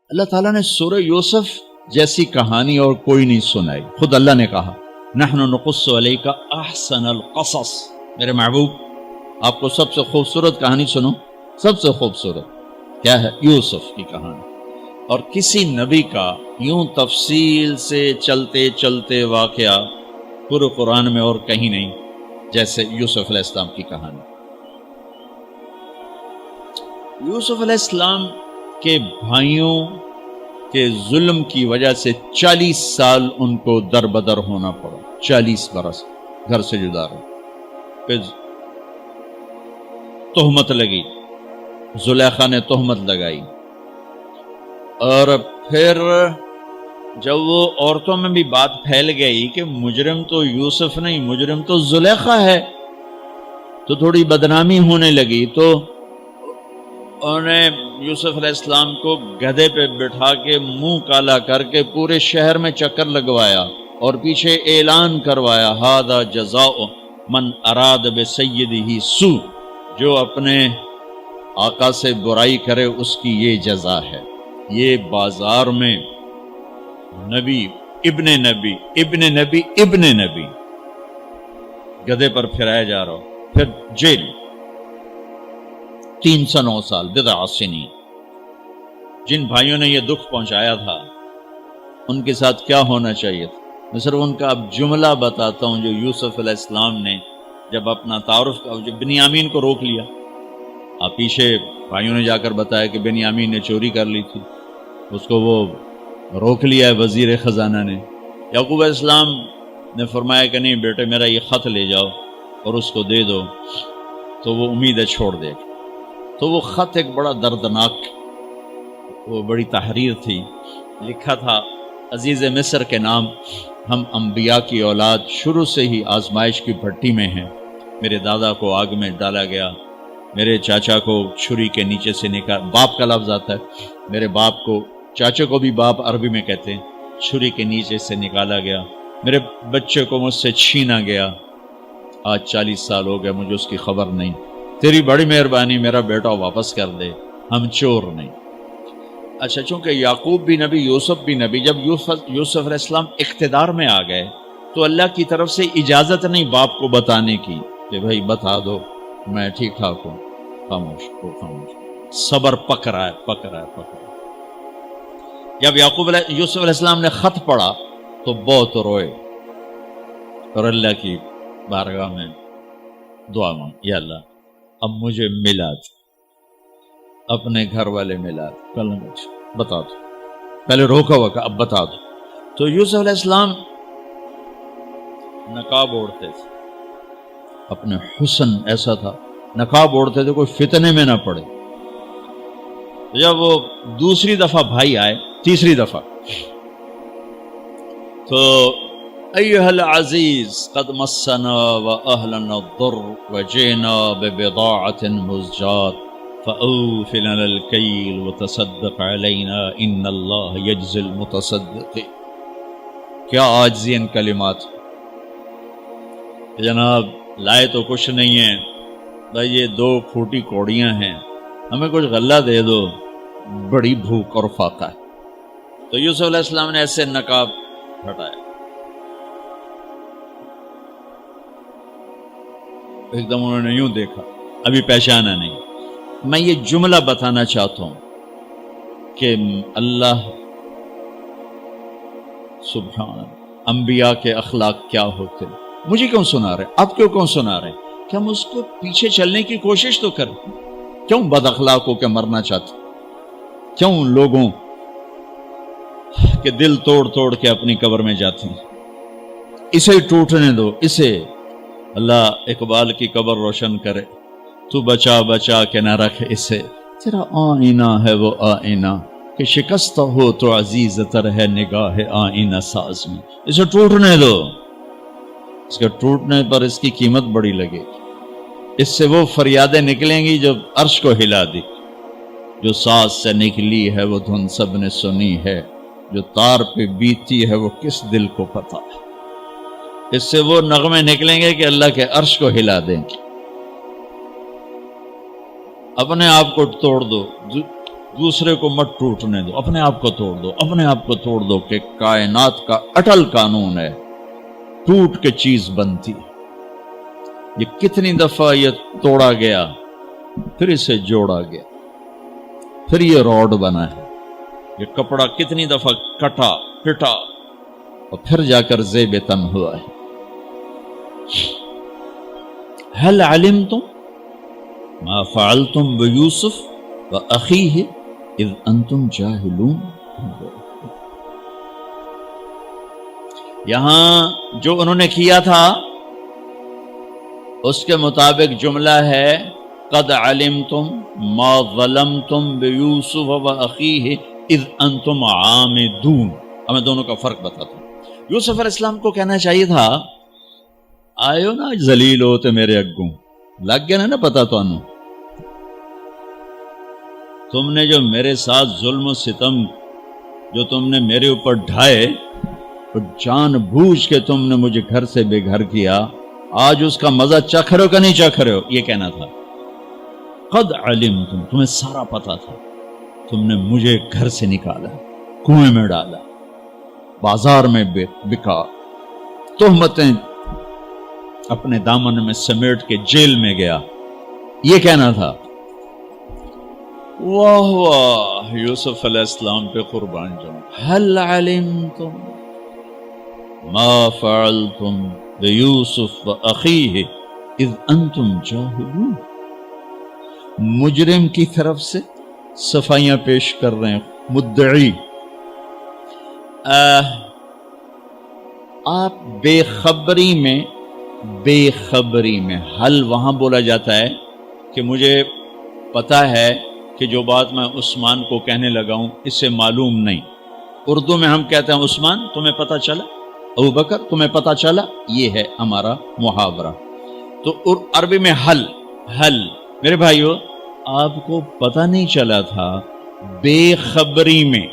اللہ تعالیٰ نے سورہ یوسف جیسی کہانی اور کوئی نہیں سنائی. خود اللہ نے کہا نحن نقص علیک احسن القصص. میرے محبوب آپ کو سب سے خوبصورت کہانی سنو. سب سے خوبصورت کیا ہے؟ یوسف کی کہانی. اور کسی نبی کا یوں تفصیل سے چلتے چلتے واقعہ پورے قرآن میں اور کہیں نہیں جیسے یوسف علیہ السلام کی کہانی. یوسف علیہ السلام کے بھائیوں کے ظلم کی وجہ سے 40 سال ان کو در بدر ہونا پڑا. 40 برس گھر سے جدا رہے. پھر تہمت لگی، زلیخا نے تہمت لگائی، اور پھر جب وہ عورتوں میں بھی بات پھیل گئی کہ مجرم تو یوسف نہیں، مجرم تو زلیخا ہے، تو تھوڑی بدنامی ہونے لگی. تو انہوں نے یوسف علیہ السلام کو گدھے پہ بٹھا کے منہ کالا کر کے پورے شہر میں چکر لگوایا اور پیچھے اعلان کروایا ھذا جزاء من اراد بسیدہ سوء. جو اپنے آقا سے برائی کرے اس کی یہ جزا ہے. یہ بازار میں نبی ابن نبی ابن نبی ابن نبی گدھے پر پھرایا جا رہا. پھر جیل 309 سال بضع سنین. جن بھائیوں نے یہ دکھ پہنچایا تھا ان کے ساتھ کیا ہونا چاہیے تھا. میں صرف ان کا اب جملہ بتاتا ہوں جو یوسف علیہ السلام نے جب اپنا تعارف جب بنیامین کو روک لیا. آپ پیچھے بھائیوں نے جا کر بتایا کہ بنیامین نے چوری کر لی تھی، اس کو وہ روک لیا ہے وزیر خزانہ نے. یعقوب علیہ السلام نے فرمایا کہ نہیں بیٹے میرا یہ خط لے جاؤ اور اس کو دے دو تو وہ امید ہے چھوڑ دے. تو وہ خط ایک بڑا دردناک، وہ بڑی تحریر تھی. لکھا تھا عزیز مصر کے نام، ہم انبیاء کی اولاد شروع سے ہی آزمائش کی بھٹی میں ہیں. میرے دادا کو آگ میں ڈالا گیا، میرے چاچا کو چھری کے نیچے سے نکال، باپ کا لفظ آتا ہے، میرے باپ کو، چاچے کو بھی باپ عربی میں کہتے ہیں، چھری کے نیچے سے نکالا گیا. میرے بچے کو مجھ سے چھینا گیا. آج 40 سال ہو گئے مجھے اس کی خبر نہیں. تیری بڑی مہربانی میرا بیٹا واپس کر دے، ہم چور نہیں. اچھا چونکہ یعقوب بھی نبی، یوسف بھی نبی، جب یوسف علیہ السلام اقتدار میں آ گئے تو اللہ کی طرف سے اجازت نہیں باپ کو بتانے کی کہ بھائی بتا دو میں ٹھیک ٹھاک ہوں. خاموش ہو، خاموش. صبر پک رہا ہے، پک رہا ہے، پک رہا ہے. جب یوسف علیہ السلام نے خط پڑھا تو بہت روئے اور اللہ کی بارگاہ میں دعا مانگ، یا اللہ اب مجھے ملا دو، اپنے گھر والے ملا دو، کل مجھے بتا دو. پہلے روکا ہوا کہ اب بتا دو. تو یوسف علیہ السلام نقاب اوڑھتے تھے، اپنے حسن ایسا تھا، نقاب اوڑھتے تھے کوئی فتنے میں نہ پڑے. جب وہ دوسری دفعہ بھائی آئے، تیسری دفعہ، تو ایھا العزیز قد مسنا واہلنا الضر وجئنا ببضاعۃ مزجاۃ فأوف لنا الکیل وتصدق علینا ان اللہ یجزی المتصدقین. کیا عاجزی ان کلمات. جناب لائے تو کچھ نہیں ہے بھائی، یہ 2 پھوٹی کوڑیاں ہیں، ہمیں کچھ غلہ دے دو، بڑی بھوک اور فاقہ ہے. تو یوسف علیہ السلام نے ایسے نقاب ہٹایا، ایک دم انہوں نے یوں دیکھا، ابھی پہچانا نہیں. میں یہ جملہ بتانا چاہتا ہوں کہ اللہ سبحان انبیاء کے اخلاق کیا ہوتے. مجھے کیوں سنا رہے، آپ کیوں سنا رہے کہ ہم اس کو پیچھے چلنے کی کوشش تو کریں. کیوں بد اخلاق ہو کے مرنا چاہتے، کیوں لوگوں کے دل توڑ توڑ کے اپنی قبر میں جاتے ہیں. اسے ٹوٹنے دو، اسے اللہ اقبال کی قبر روشن کرے. تو بچا بچا کے نہ رکھ اسے، تیرا آئینہ ہے وہ آئینہ کہ شکستہ ہو تو عزیز تر ہے نگاہ آئینہ ساز میں. اسے ٹوٹنے دو، اس کے ٹوٹنے پر اس کی قیمت بڑی لگے. اس سے وہ فریادیں نکلیں گی جو عرش کو ہلا دی. جو ساز سے نکلی ہے وہ دھن سب نے سنی ہے، جو تار پہ بیتی ہے وہ کس دل کو پتا ہے. اس سے وہ نغمے نکلیں گے کہ اللہ کے عرش کو ہلا دیں گے. اپنے آپ کو توڑ دو. دوسرے کو مت ٹوٹنے دو، اپنے آپ کو توڑ دو، اپنے آپ کو توڑ دو، کہ کائنات کا اٹل قانون ہے، ٹوٹ کے چیز بنتی۔ یہ کتنی دفعہ یہ توڑا گیا، پھر اسے جوڑا گیا، پھر یہ روڈ بنا ہے۔ یہ کپڑا کتنی دفعہ کٹا پٹا اور پھر جا کر زیب تن ہوا ہے۔ هل علمتم ما فعلتم بيوسف وأخيه إذ أنتم جاهلون۔ یہاں جو انہوں نے کیا تھا اس کے مطابق جملہ ہے قد علمتم ما ظلمتم بيوسف وأخيه إذ أنتم عامدون۔ اب میں دونوں کا فرق بتاتا ہوں۔ یوسف علیہ السلام کو کہنا چاہیے تھا آئیو نا ذلیل ہوتے میرے اگوں، لگ گیا نا پتا تو انو تم نے جو میرے ساتھ ظلم و ستم جو تم نے میرے اوپر ڈھائے اور جان بوجھ کے تم نے مجھے گھر سے بے گھر کیا، آج اس کا مزہ چکھ رہے ہو کہ نہیں چکھ رہے ہو؟ یہ کہنا تھا قد علمتم، تمہیں سارا پتا تھا، تم نے مجھے گھر سے نکالا، کنویں میں ڈالا، بازار میں بکا، تہمتیں اپنے دامن میں سمیٹ کے جیل میں گیا، یہ کہنا تھا۔ واہ واہ، یوسف علیہ السلام پہ قربان جاؤں۔ هل علمتم ما فعلتم بیوسف واخیہ اذ انتم جاہلون۔ مجرم کی طرف سے صفائیاں پیش کر رہے ہیں، مدعی۔ آپ بے خبری میں حل وہاں بولا جاتا ہے کہ مجھے پتا ہے کہ جو بات میں عثمان کو کہنے لگا ہوں اس سے معلوم نہیں۔ اردو میں ہم کہتے ہیں عثمان تمہیں پتا چلا، ابو بکر تمہیں پتا چلا، یہ ہے ہمارا محاورہ۔ تو عربی میں حل میرے بھائیو، آپ کو پتا نہیں چلا تھا بے خبری میں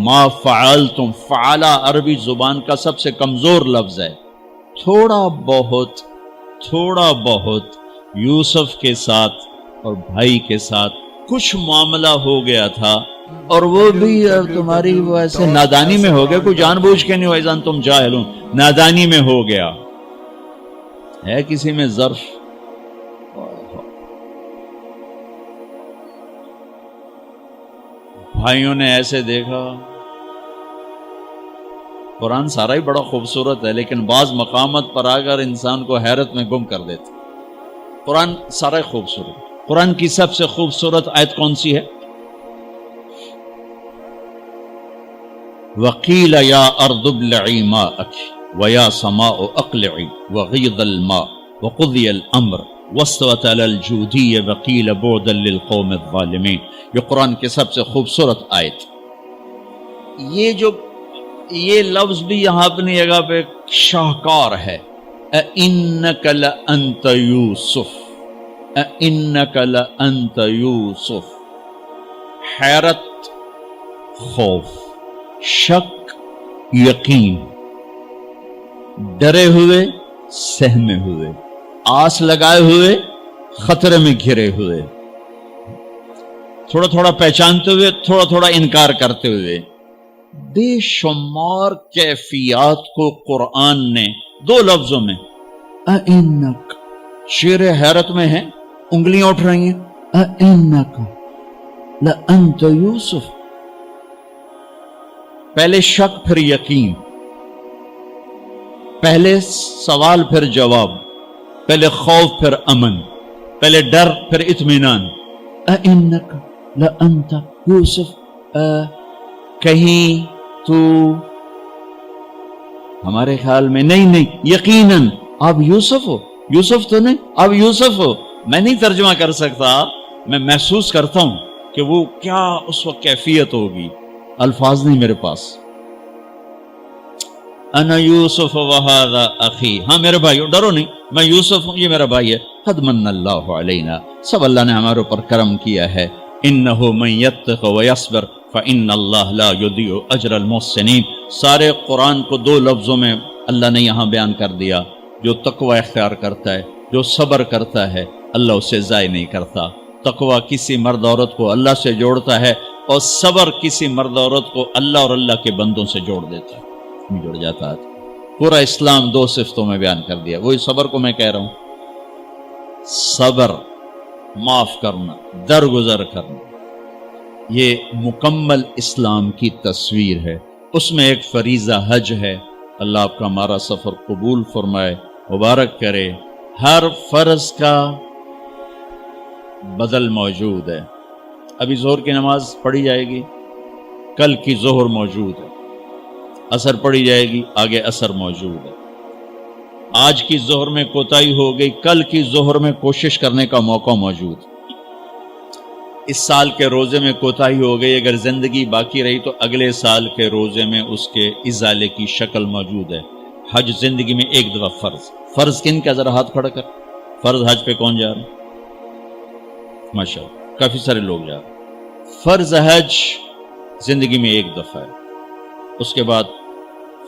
ما فعلتم، فعلا عربی زبان کا سب سے کمزور لفظ ہے۔ تھوڑا بہت یوسف کے ساتھ اور بھائی کے ساتھ کچھ معاملہ ہو گیا تھا، اور وہ بھی تمہاری ویسے نادانی میں ہو گیا، کوئی جان بوجھ کے نہیں ہو، اذن تم جاہلون، نادانی میں ہو گیا ہے۔ کسی میں ظرف بھائیوں نے ایسے دیکھا۔ قرآن سارا ہی بڑا خوبصورت ہے، لیکن بعض مقامات پر آ کر انسان کو حیرت میں گم کر دیتے۔ قرآن سارا ہی خوبصورت۔ قرآن کی سب سے خوبصورت آیت کون سی ہے؟ وَقِيلَ يَا أَرْضُ ابْلَعِي مَاءَكِ وَيَا سَمَاءُ أَقْلِعِي وَغِيضَ الْمَاءُ وَقُضِيَ الْأَمْرُ وَاسْتَوَتْ عَلَى الْجُودِيِّ وَقِيلَ بُعْدًا لِلْقَوْمِ الظَّالِمِينَ۔ یہ قرآن کی سب سے خوبصورت آیت۔ یہ لفظ بھی یہاں اپنی جگہ پہ شاہکار ہے۔ اِنَّكَ لَأَنْتَ يُوسُف، اِنَّكَ لَأَنْتَ يُوسُف۔ حیرت، خوف، شک، یقین، ڈرے ہوئے، سہمے ہوئے، آس لگائے ہوئے، خطرے میں گھرے ہوئے، تھوڑا تھوڑا پہچانتے ہوئے، تھوڑا تھوڑا انکار کرتے ہوئے، بے شمار کیفیات کو قرآن نے دو لفظوں میں اِنَّكَ، شیر حیرت میں ہے، انگلیاں اٹھ رہی ہیں، اِنَّكَ لَأَنْتَ یوسف۔ پہلے شک پھر یقین، پہلے سوال پھر جواب، پہلے خوف پھر امن، پہلے ڈر پھر اطمینان۔ اِنَّكَ لَأَنْتَ یوسف، کہیں تو ہمارے خیال میں نہیں، یقیناً آپ یوسف ہو، یوسف تو نہیں، آپ یوسف ہو۔ میں نہیں ترجمہ کر سکتا، میں محسوس کرتا ہوں کہ وہ کیا اس وقت کیفیت ہوگی، الفاظ نہیں میرے پاس۔ انا یوسف وہذا اخی، ہاں میرے بھائیو ڈرو نہیں، میں یوسف ہوں، یہ میرا بھائی ہے۔ قد من اللہ علینا، سب اللہ نے ہمارے اوپر کرم کیا ہے۔ انہ من یتق ویصبر فإن اللہ لا یضیع اجر المحسنین۔ سارے قرآن کو دو لفظوں میں اللہ نے یہاں بیان کر دیا، جو تقوی اختیار کرتا ہے، جو صبر کرتا ہے، اللہ اسے ضائع نہیں کرتا۔ تقوی کسی مرد عورت کو اللہ سے جوڑتا ہے اور صبر کسی مرد عورت کو اللہ اور اللہ کے بندوں سے جوڑ دیتا ہے، جڑ جاتا ہے۔ پورا اسلام 2 صفتوں میں بیان کر دیا۔ وہی صبر کو میں کہہ رہا ہوں، صبر، معاف کرنا، درگزر کرنا، یہ مکمل اسلام کی تصویر ہے۔ اس میں ایک فریضہ حج ہے۔ اللہ آپ کا ہمارا سفر قبول فرمائے، مبارک کرے۔ ہر فرض کا بدل موجود ہے۔ ابھی ظہر کی نماز پڑھی جائے گی، کل کی ظہر موجود ہے، عصر پڑھی جائے گی، آگے عصر موجود ہے۔ آج کی ظہر میں کوتاہی ہو گئی، کل کی ظہر میں کوشش کرنے کا موقع موجود ہے۔ اس سال کے روزے میں کوتاہی ہو گئی، اگر زندگی باقی رہی تو اگلے سال کے روزے میں اس کے ازالے کی شکل موجود ہے۔ حج زندگی میں ایک دفعہ فرض کن کا، ذرا ہاتھ کھڑا کر، فرض حج پہ کون جا رہا ہے؟ ماشاءاللہ کافی سارے لوگ جا رہے ہیں۔ فرض حج زندگی میں ایک دفعہ ہے، اس کے بعد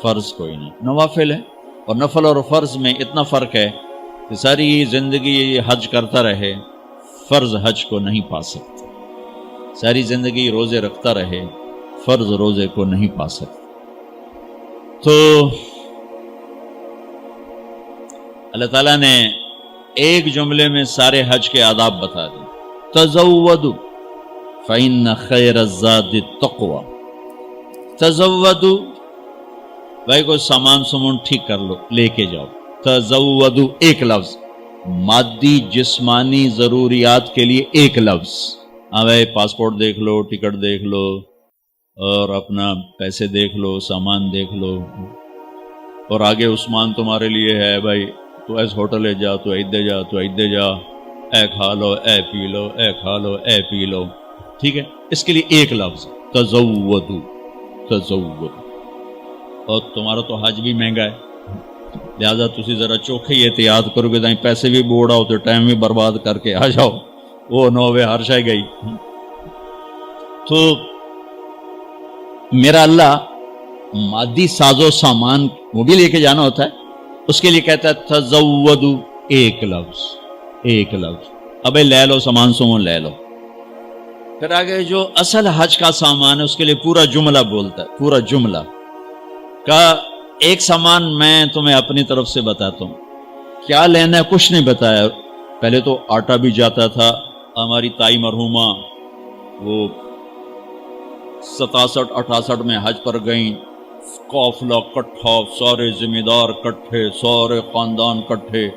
فرض کوئی نہیں، نوافل ہے۔ اور نفل اور فرض میں اتنا فرق ہے کہ ساری زندگی حج کرتا رہے، فرض حج کو نہیں پا سکتا۔ ساری زندگی روزے رکھتا رہے، فرض روزے کو نہیں پا سکتا۔ تو اللہ تعالیٰ نے ایک جملے میں سارے حج کے آداب بتا دیے۔ تزودوا فإن خیر الزاد التقوی۔ تزودوا، بھائی کوئی سامان سمون ٹھیک کر لو، لے کے جاؤ۔ تزودوا ایک لفظ، مادی جسمانی ضروریات کے لیے ایک لفظ۔ ہاں بھائی پاسپورٹ دیکھ لو، ٹکٹ دیکھ لو، اور اپنا پیسے دیکھ لو، سامان دیکھ لو، اور آگے عثمان تمہارے لیے ہے بھائی، تو ایس ہوٹل جا، تو ایدے جا، تو ایدے جا، اے کھا لو، اے پی لو، اے کھا لو، اے پی لو، ٹھیک ہے؟ اس کے لیے ایک لفظ تزودوا، تزودوا۔ اور تمہارا تو حج بھی مہنگا ہے، لہذا تسی ذرا چوکھے ہی احتیاط کرو کہ تائیں پیسے بھی بوڑا ہو تو ٹائم بھی برباد کر کے آ جاؤ، وہ نوے ہر شے گئی۔ تو میرا اللہ مادی ساز و سامان وہ بھی لے کے جانا ہوتا ہے، اس کے لیے کہتا ہے تزودوا، ایک لفظ، ایک لفظ، ابے لے لو سامان سمون لے لو۔ پھر آگے جو اصل حج کا سامان ہے اس کے لیے پورا جملہ بولتا ہے، پورا جملہ کا ایک سامان میں تمہیں اپنی طرف سے بتاتا ہوں۔ کیا لینا ہے کچھ نہیں بتایا۔ پہلے تو آٹا بھی جاتا تھا، ہماری تائی مرحومہ وہ 67-68 میں حج پر گئیں، قافلہ کٹھا، سارے ذمہ دار کٹھے، سارے خاندان کٹھے،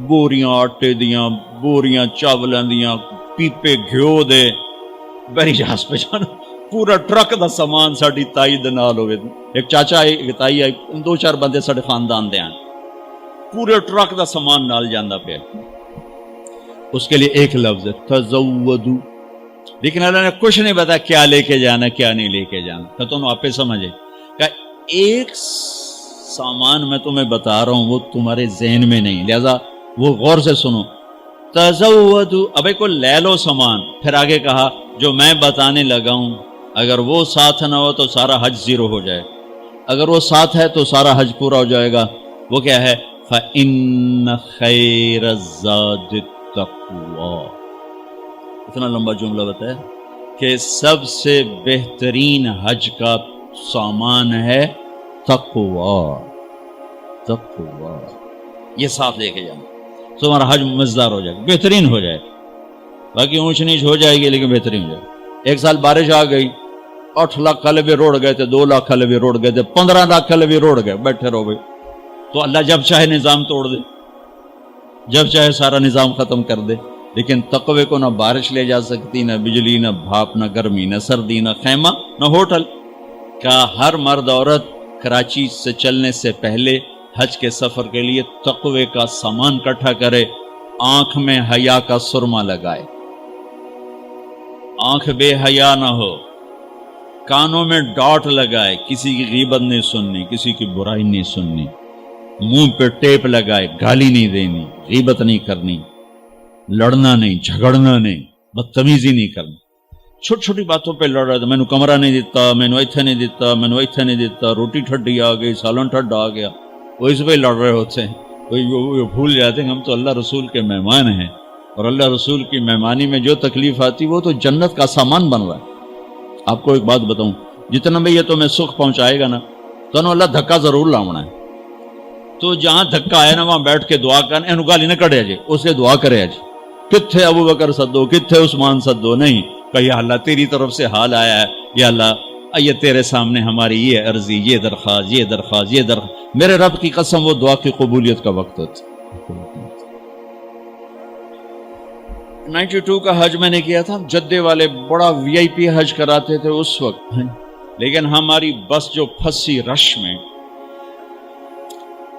بوریاں آٹے دیاں، بوریاں چاولوں دیاں، پیپے گھیو دے، بری جہاز پہ جانا، پورا ٹرک دا سامان ساڈی تائی دے نال ہوئے۔ ایک چاچا آئی، ایک تائی آئی، 2-4 بندے ساڈے خاندان دے آن، پورے ٹرک دا سامان نال جاندہ پہ۔ اس کے لیے ایک لفظ ہے تزودوا، لیکن اللہ نے کچھ نہیں بتایا کیا لے کے جانا کیا نہیں لے کے جانا، کہ تم آپ سمجھے کہ ایک سامان میں تمہیں بتا رہا ہوں وہ تمہارے ذہن میں نہیں، لہذا وہ غور سے سنو۔ تزودوا، ابے کو لے لو سامان، پھر آگے کہا جو میں بتانے لگا ہوں اگر وہ ساتھ نہ ہو تو سارا حج زیرو ہو جائے، اگر وہ ساتھ ہے تو سارا حج پورا ہو جائے گا۔ وہ کیا ہے؟ فَإِنَّ خَيْرَ الزَّادِ التَّقْوَىٰ۔ اتنا لمبا جملہ بتایا کہ سب سے بہترین حج کا سامان ہے تقویٰ، تقویٰ، یہ ساتھ لے کے جانا، تو ہمارا حج مزدار ہو جائے گا، بہترین ہو جائے گا۔ باقی اونچ نیچ ہو جائے گی لیکن بہترین ہو جائے گا۔ ایک سال بارش آ گئی، 8 لاکھ کھلے بھی روڑ گئے تھے، 2 لاکھ کھلے بھی روڑ گئے تھے، 15 لاکھ کھلے بھی روڑ گئے، بیٹھے رہو گئے۔ تو اللہ جب چاہے نظام توڑ دے، جب چاہے سارا نظام ختم کر دے، لیکن تقوی کو نہ بارش لے جا سکتی، نہ بجلی، نہ بھاپ، نہ گرمی، نہ سردی، نہ خیمہ، نہ ہوٹل۔ کا ہر مرد عورت کراچی سے چلنے سے پہلے حج کے سفر کے لیے تقوی کا سامان اکٹھا کرے، آنکھ میں حیا کا سرما لگائے، آنکھ بے حیا نہ ہو، کانوں میں ڈاٹ لگائے، کسی کی غیبت نہیں سننی، کسی کی برائی نہیں سننی، منہ پہ ٹیپ لگائے، گالی نہیں دینی، غیبت نہیں کرنی، لڑنا نہیں، جھگڑنا نہیں، بدتمیزی نہیں کرنی۔ چھوٹی چھوٹی باتوں پہ لڑ رہا تھا، میں نے کمرہ نہیں دیتا، میں نے ایتھے نہیں دیتا، میں نے ایتھے نہیں دیتا، روٹی ٹھڈی آ گئی، سالن ٹھڈا آ گیا، وہ اس پہ لڑ رہے ہوتے ہیں۔ وہ بھول جاتے ہیں ہم تو اللہ رسول کے مہمان ہیں، اور اللہ رسول کی مہمانی میں جو تکلیف آتی وہ تو جنت کا سامان بن رہا ہے۔ آپ کو ایک بات بتاؤں، جتنا بھی یہ تمہیں سکھ پہنچائے گا نا تو اللہ دھکا ضرور لاؤنا ہے، تو جہاں دھکا آیا نا وہاں بیٹھ کے دعا کرنا، اینو گالی نہ کڑے جی، اسے دعا کرے جی، کتھے ابو بکر سدو، کتھے عثمان سدو، نہیں کہ یا اللہ تیری طرف سے حال آیا ہے، یا اللہ یہ تیرے سامنے ہماری یہ عرضی، یہ درخواست، یہ درخواست، یہ درخواست، میرے رب کی قسم وہ دعا کی قبولیت کا وقت ہوتا۔ 92 کا حج میں نے کیا تھا، جدے والے بڑا وی آئی پی حج کراتے تھے اس وقت، لیکن ہماری بس جو پھنسی رش میں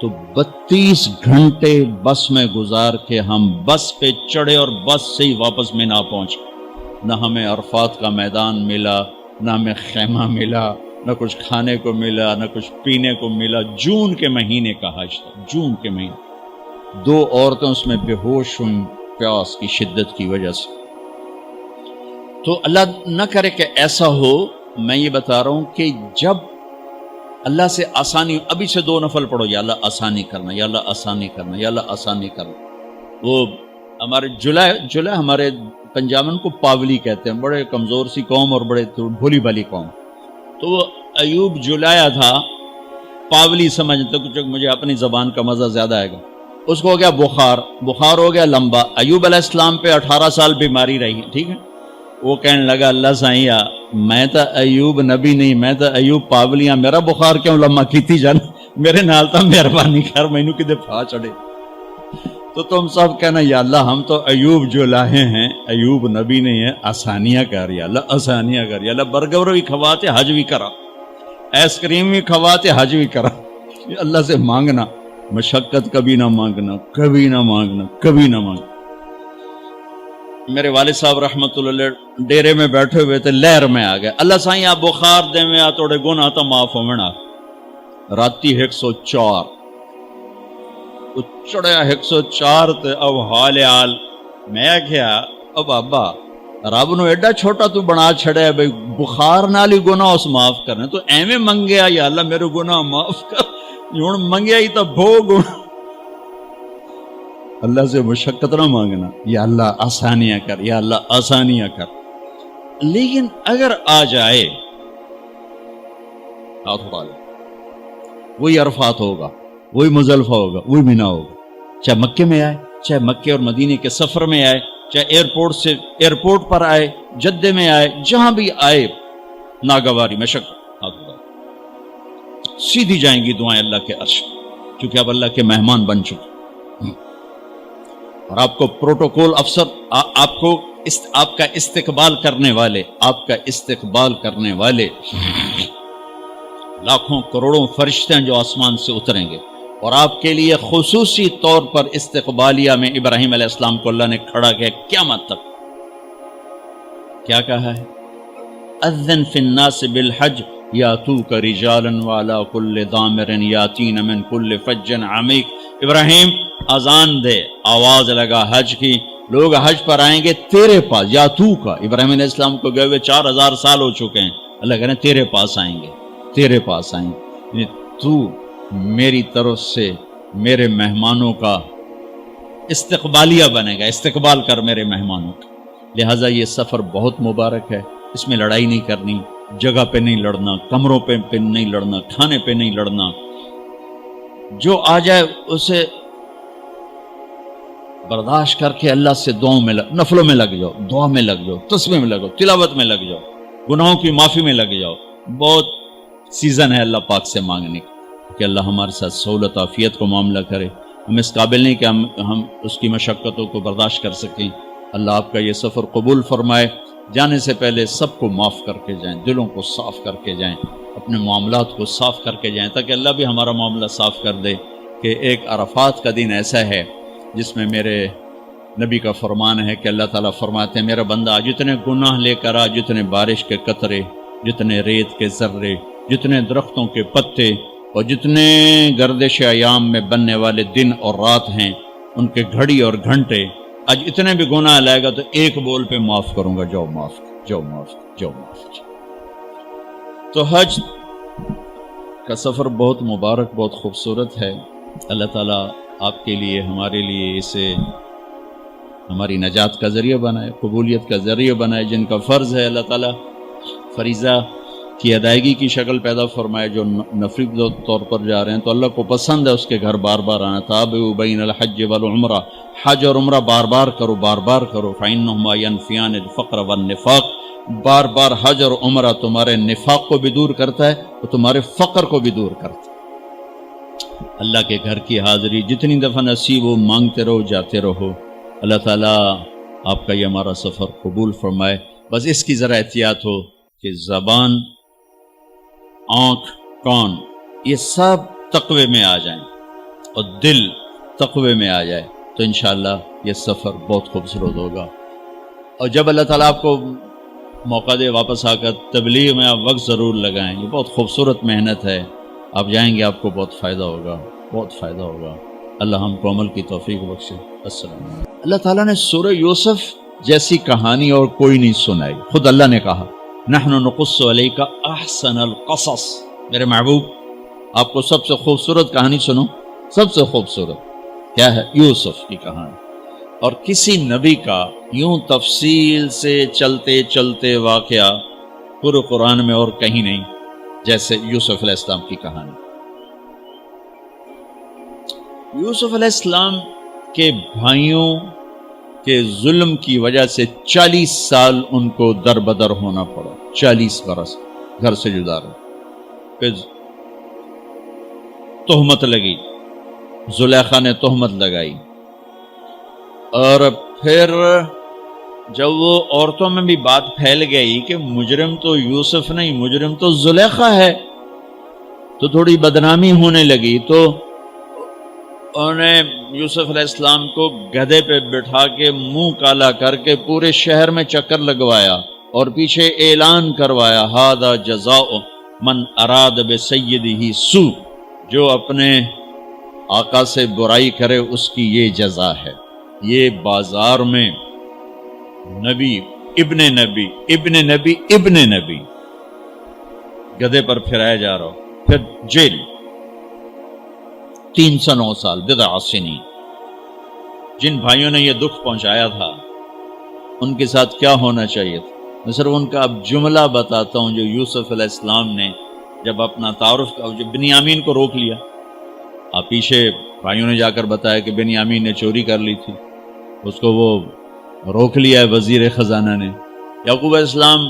تو 32 گھنٹے بس میں گزار کے ہم بس پہ چڑھے اور بس سے ہی واپس میں نہ پہنچے، نہ ہمیں عرفات کا میدان ملا، نہ ہمیں خیمہ ملا، نہ کچھ کھانے کو ملا، نہ کچھ پینے کو ملا۔ جون کے مہینے کا حج تھا، جون کے مہینے، 2 عورتیں اس میں بے ہوش ہوئیں پیاس کی شدت کی وجہ سے۔ تو اللہ نہ کرے کہ ایسا ہو، میں یہ بتا رہا ہوں کہ جب اللہ سے آسانی، ابھی سے 2 نفل پڑھو، یا اللہ آسانی کرنا، یا اللہ آسانی کرنا، یا اللہ آسانی کرنا۔ وہ ہمارے جلائے ہمارے پنجابن کو پاولی کہتے ہیں، بڑے کمزور سی قوم اور بڑے بھولی بھالی قوم، تو وہ ایوب جلایا تھا، پاولی سمجھتے کچھ، مجھے اپنی زبان کا مزہ زیادہ آئے گا، اس کو ہو گیا بخار ہو گیا لمبا۔ ایوب علیہ السلام پہ 18 سال بیماری رہی، ٹھیک ہے، وہ کہنے لگا اللہ سائیا میں تو ایوب نبی نہیں، میں تو ایوب پاولیاں، میرا بخار کیوں لمبا کیتی جان، میرے نال تا مہربانی کر، مینوں کدے پھا چڑے۔ تو تم سب کہنا یا اللہ ہم تو ایوب جو لاہے ہیں، ایوب نبی نہیں ہے، آسانیاں کر یا اللہ، آسانیاں کر یا اللہ، برگر بھی کھواتے حج بھی کرا، ایس کریم بھی کھواتے حج بھی کرا۔ اللہ سے مانگنا، مشقت کبھی نہ مانگنا، کبھی نہ مانگنا، کبھی نہ مانگنا۔ میرے والد صاحب رحمت اللہ علیہ ڈیرے میں بیٹھے ہوئے تھے، لہر میں آ گئے، اللہ سائیں آپ بخار دے میں توڑے گناہ تا معاف ہونا، راتی 104 چڑھیا 104 تے اب حال میں کیا اب بابا رب نو ایڈا چھوٹا تو بنا چھڑیا بھئی بخار نال ہی گناہ اس معاف کرنے، تو ایویں منگیا یا اللہ میرے گناہ معاف کر، ہن منگیا ہی تو بھوگ۔ اللہ سے مشقت نہ مانگنا، یا اللہ آسانیاں کر، یا اللہ آسانیاں کر۔ لیکن اگر آ جائے وہی عرفات ہوگا، وہی مزدلفہ ہوگا، وہی مینا ہوگا، چاہے مکے میں آئے، چاہے مکے اور مدینے کے سفر میں آئے، چاہے ایئرپورٹ پر آئے، جدے میں آئے، جہاں بھی آئے، ناگواری مشقت سیدھی جائیں گی دعائیں اللہ کے عرش، کیونکہ اب اللہ کے مہمان بن چکے، اور آپ کو پروٹوکول افسر، آپ کا استقبال کرنے والے لاکھوں کروڑوں فرشتے ہیں جو آسمان سے اتریں گے، اور آپ کے لیے خصوصی طور پر استقبالیہ میں ابراہیم علیہ السلام کو اللہ نے کھڑا کیا قیامت تک۔ کیا کہا ہے؟ اذن فی الناس بالحج یاتوک رجالا وعلی کل ضامر یاتین من کل فج عمیق۔ ابراہیم اذان دے، آواز لگا حج کی، لوگ حج پر آئیں گے تیرے پاس، یاتو کا، ابراہیم علیہ السلام کو گئے ہوئے 4000 سال ہو چکے ہیں، اللہ کہہ رہے ہیں تیرے پاس آئیں گے، تیرے پاس آئیں گے، تو میری طرف سے میرے مہمانوں کا استقبالیہ بنے گا، استقبال کر میرے مہمانوں کا۔ لہٰذا یہ سفر بہت مبارک ہے، اس میں لڑائی نہیں کرنی، جگہ پہ نہیں لڑنا، کمروں پہ نہیں لڑنا، کھانے پہ نہیں لڑنا، جو آ جائے اسے برداشت کر کے اللہ سے دعاؤں میں نفلوں میں لگ جاؤ، دعا میں لگ جاؤ، تسبیح میں لگو، تلاوت میں لگ جاؤ، گناہوں کی معافی میں لگ جاؤ۔ بہت سیزن ہے اللہ پاک سے مانگنے کا کہ اللہ ہمارے ساتھ سہولت عافیت کو معاملہ کرے، ہم اس قابل نہیں کہ ہم اس کی مشقتوں کو برداشت کر سکیں۔ اللہ آپ کا یہ سفر قبول فرمائے، جانے سے پہلے سب کو معاف کر کے جائیں، دلوں کو صاف کر کے جائیں، اپنے معاملات کو صاف کر کے جائیں، تاکہ اللہ بھی ہمارا معاملہ صاف کر دے کہ ایک عرفات کا دن ایسا ہے جس میں میرے نبی کا فرمان ہے کہ اللہ تعالیٰ فرماتے ہیں میرا بندہ جتنے گناہ لے کر آ، جتنے بارش کے قطرے، جتنے ریت کے ذرے، جتنے درختوں کے پتے اور جتنے گردش ایام میں بننے والے دن اور رات ہیں ان کے گھڑی اور گھنٹے، آج اتنے بھی گناہ لائے گا تو ایک بول پہ معاف کروں گا، جاؤ معاف، جاؤ معاف، جاؤ معاف۔ تو حج کا سفر بہت مبارک، بہت خوبصورت ہے، اللہ تعالیٰ آپ کے لیے، ہمارے لیے اسے ہماری نجات کا ذریعہ بنائے، قبولیت کا ذریعہ بنائے، جن کا فرض ہے اللہ تعالیٰ فریضہ کی ادائیگی کی شکل پیدا فرمائے، جو نفلی طور پر جا رہے ہیں تو اللہ کو پسند ہے اس کے گھر بار بار آنا۔ تابعوا بین الحج والعمرہ، حج اور عمرہ بار بار کرو، بار بار کرو۔ فإنہما ینفیان الفقر والنفاق، بار بار حج اور عمرہ تمہارے نفاق کو بھی دور کرتا ہے اور تمہارے فقر کو بھی دور کرتا ہے۔ اللہ کے گھر کی حاضری جتنی دفعہ نصیب ہو مانگتے رہو، جاتے رہو۔ اللہ تعالیٰ آپ کا یہ ہمارا سفر قبول فرمائے۔ بس اس کی ذرا احتیاط ہو کہ زبان، آنکھ، کان یہ سب تقوی میں آ جائیں اور دل تقوی میں آ جائے تو انشاءاللہ یہ سفر بہت خوبصورت ہوگا۔ اور جب اللہ تعالیٰ آپ کو موقع دے واپس آ کر تبلیغ میں آپ وقت ضرور لگائیں، یہ بہت خوبصورت محنت ہے، آپ جائیں گے آپ کو بہت فائدہ ہوگا، بہت فائدہ ہوگا۔ اللہ ہم کو عمل کی توفیق بخشے۔ السلام علیکم۔ اللہ تعالیٰ نے سورہ یوسف جیسی کہانی اور کوئی نہیں سنائی، خود اللہ نے کہا نحن نقص علیک احسن القصص، میرے محبوب آپ کو سب سے خوبصورت کہانی سنو، سب سے خوبصورت کیا ہے؟ یوسف کی کہانی۔ اور کسی نبی کا یوں تفصیل سے چلتے چلتے واقعہ پورے قرآن میں اور کہیں نہیں جیسے یوسف علیہ السلام کی کہانی۔ یوسف علیہ السلام کے بھائیوں کے ظلم کی وجہ سے 40 سال ان کو در بدر ہونا پڑا، 40 برس گھر سے جدا رہے۔ پھر تہمت لگی، زلیخا نے تہمت لگائی، اور پھر جب وہ عورتوں میں بھی بات پھیل گئی کہ مجرم تو یوسف نہیں، مجرم تو زلیخا ہے، تو تھوڑی بدنامی ہونے لگی۔ تو انہوں نے یوسف علیہ السلام کو گدھے پہ بٹھا کے منہ کالا کر کے پورے شہر میں چکر لگوایا اور پیچھے اعلان کروایا ھذا جزاء من اراد بسیدہ سوء، جو اپنے آقا سے برائی کرے اس کی یہ جزا ہے۔ یہ بازار میں نبی ابن نبی ابن نبی ابن نبی گدھے پر پھرایا جا رہا ہو، پھر جیل 309 سال، بضع سنین۔ جن بھائیوں نے یہ دکھ پہنچایا تھا ان کے ساتھ کیا ہونا چاہیے تھا، میں صرف ان کا اب جملہ بتاتا ہوں جو یوسف علیہ السلام نے جب اپنا تعارف کا، جب بنیامین کو روک لیا، آپ پیچھے بھائیوں نے جا کر بتایا کہ بنیامین نے چوری کر لی تھی، اس کو وہ روک لیا ہے وزیر خزانہ نے۔ یعقوب علیہ السلام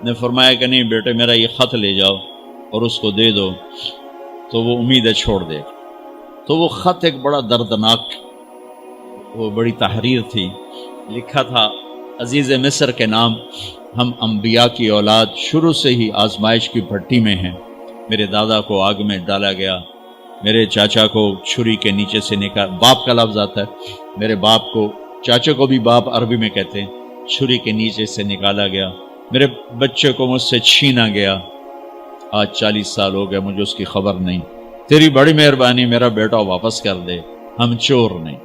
نے فرمایا کہ نہیں بیٹے میرا یہ خط لے جاؤ اور اس کو دے دو تو وہ امید ہے چھوڑ دے۔ تو وہ خط ایک بڑا دردناک، وہ بڑی تحریر تھی، لکھا تھا عزیز مصر کے نام، ہم انبیاء کی اولاد شروع سے ہی آزمائش کی بھٹی میں ہیں۔ میرے دادا کو آگ میں ڈالا گیا، میرے چاچا کو چھری کے نیچے سے نکال، باپ کا لفظ آتا ہے، میرے باپ کو، چاچے کو بھی باپ عربی میں کہتے ہیں، چھری کے نیچے سے نکالا گیا، میرے بچے کو مجھ سے چھینا گیا، آج 40 سال ہو گئے مجھے اس کی خبر نہیں، تیری بڑی مہربانی میرا بیٹا واپس کر دے، ہم چور نہیں۔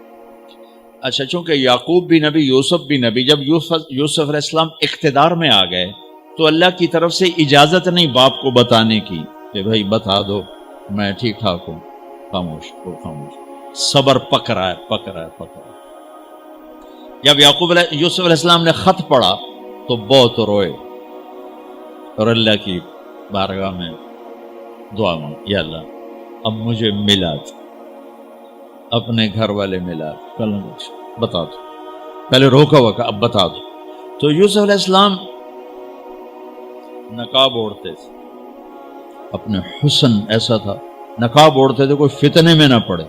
اچھا، چونکہ یعقوب بھی نبی، یوسف بھی نبی، جب یوسف علیہ السلام اقتدار میں آ گئے تو اللہ کی طرف سے اجازت نہیں باپ کو بتانے کی کہ بھائی بتا دو میں ٹھیک ٹھاک ہوں، خاموش ہو، خاموش، صبر پک رہا ہے، پک رہا ہے، پک رہا ہے۔ جب یوسف علیہ السلام نے خط پڑھا تو بہت روئے اور اللہ کی بارگاہ میں دعا مانگی، یا اللہ اب مجھے ملا دو، اپنے گھر والے ملا دو، کل بتا دو، پہلے روکا ہوا کہ اب بتا دو۔ تو یوسف علیہ السلام نقاب اوڑھتے تھے، اپنے حسن ایسا تھا، نقاب اوڑھتے تھے کوئی فتنے میں نہ پڑے،